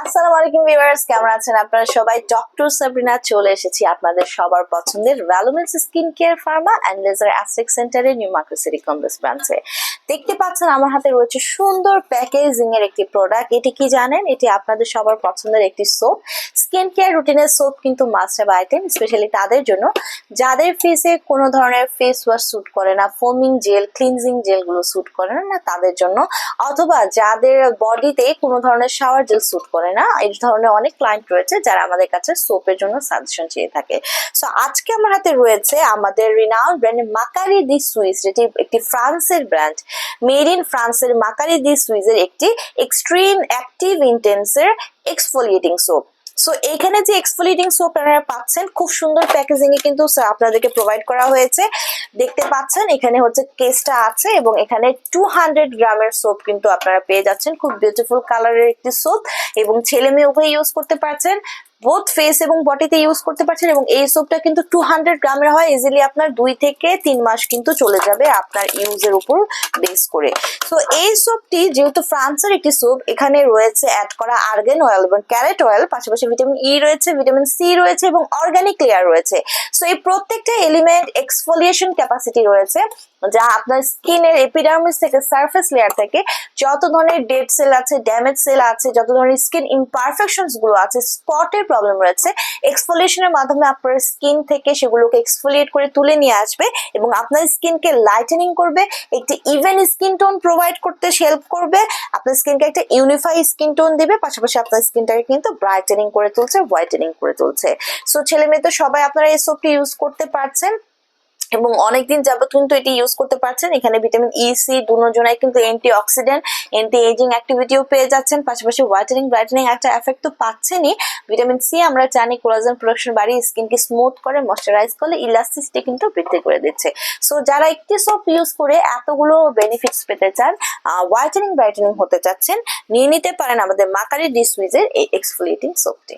আসসালামু আলাইকুম ভিউয়ার্স, কেমন আছেন আপনারা সবাই? ডক্টর সাবরিনা চলে এসেছি আপনাদের সবার পছন্দের ভ্যালুমেন্স skin care pharma and laser aesthetic সেন্টারে, নিউ মার্কেট সিটি কমপ্লেক্স ব্রাঞ্চে। দেখতে পাচ্ছেন আমার হাতে রয়েছে সুন্দর প্যাকেজিং এর একটি প্রোডাক্ট। এটি কি জানেন? এটি আপনাদের সবার পছন্দের একটি সোপ। স্কিন কেয়ার রুটিনের সোপ কিন্তু মাস্ট হ্যাভ আইটেম, স্পেশালি তাদের জন্য যাদের ফেসে কোনো ধরনের ফেস ওয়াশ স্যুট করে না, ফোমিং জেল, ক্লিনজিং জেলগুলো স্যুট করে না তাদের জন্য, অথবা যাদের বডিতে কোনো ধরনের শাওয়ার জেল স্যুট করে না, এই ধরনের অনেক ক্লায়েন্ট রয়েছে যারা আমাদের কাছে সোপের জন্য সাজেশন চেয়ে থাকে। সো আজকে আমার হাতে রয়েছে আমাদের রিনাউন্ড ব্র্যান্ড মাকারি দি সুইস, যেটি একটি ফ্রান্সের ব্র্যান্ড, মেড ইন ফ্রান্সের মাকারি দি সুইসের একটি এক্সট্রিম অ্যাক্টিভ ইন্টেন্সের এক্সফোলিয়েটিং সোপ। সো এইখানে যে এক্সফোলিয়েটিং সোপ আপনারা পাচ্ছেন খুব সুন্দর প্যাকেজিং এ কিন্তু আপনাদেরকে প্রোভাইড করা হয়েছে। দেখতে পাচ্ছেন এখানে হচ্ছে কেসটা আছে এবং এখানে 200 গ্রামের সোপ কিন্তু আপনারা পেয়ে যাচ্ছেন। খুব বিউটিফুল কালারের একটি সোপ এবং ছেলে মেয়ে উভয় ইউজ করতে পারছেন, বোথ ফেস এবং বডিতে ইউজ করতে পারছেন। এবং এই সোপটা কিন্তু 200 গ্রামের হয়, ইজিলি আপনার 2 থেকে 3 মাস কিন্তু চলে যাবে আপনার ইউজের উপর বেস করে। তো এই সোপটি যেহেতু ফ্রান্সের একটি সোপ, এখানে রয়েছে অ্যাড করা আর্গান অয়েল এবং ক্যারেট অয়েল, পাশাপাশি ভিটামিন ই রয়েছে, ভিটামিন সি রয়েছে এবং অর্গানিক লেয়ার রয়েছে। সো এই প্রত্যেকটা এলিমেন্ট এক্সফোলিয়েশন ক্যাপাসিটি রয়েছে, যা আপনার স্কিনের এপিডার্মিস থেকে সারফেস লেয়ার থেকে যত ধরনের ডেড সেল আছে, ড্যামেজ সেল আছে, যত ধরনের স্কিন ইমপারফেকশনস গুলো আছে, স্পটের প্রবলেম রয়েছে, এক্সফোলিয়েশনের মাধ্যমে আপনার স্কিন থেকে সেগুলোকে এক্সফোলিয়েট করে তুলে নিয়ে আসবে এবং আপনার স্কিনকে লাইটেনিং করবে, একটি ইভেন স্কিন টোন প্রোভাইড করতে হেল্প করবে, আপনার স্কিনকে একটা ইউনিফাই স্কিন টোন দিবে, পাশাপাশি আপনার স্কিনটাকে কিন্তু ব্রাইটেনিং করে তুলছে, হোয়াইটেনিং করে তুলছে। সো ছেলে মেয়ে তো সবাই আপনারা এই সোপটি ইউজ করতে পারছেন এবং অনেকদিন যাবত কিন্তু এটি ইউজ করতে পারছেন। এখানে ভিটামিন ই, সি দুজনাই কিন্তু অ্যান্টি অক্সিডেন্ট, অ্যান্টি এজিং অ্যাক্টিভিটিও পেয়ে যাচ্ছেন, পাশাপাশি হোয়াইটেনিং ব্রাইটেনিং একটা এফেক্ট তো পাচ্ছেনই। ভিটামিন সি আমরা জানি কোলাজেন প্রোডাকশন বাড়িয়ে স্কিনকে স্মুথ করে, ময়শ্চারাইজ করে, ইলাস্টিসিটি কিন্তু বৃদ্ধি করে দিচ্ছে। সো যারা একটি সোপ ইউজ করে এতগুলো বেনিফিটস পেতে চান, হোয়াইটেনিং ব্রাইটেনিং হতে চাচ্ছেন, নিয়ে নিতে পারেন আমাদের মাকারি দি সুইসের এই এক্সফোলিয়েটিং সোপটি।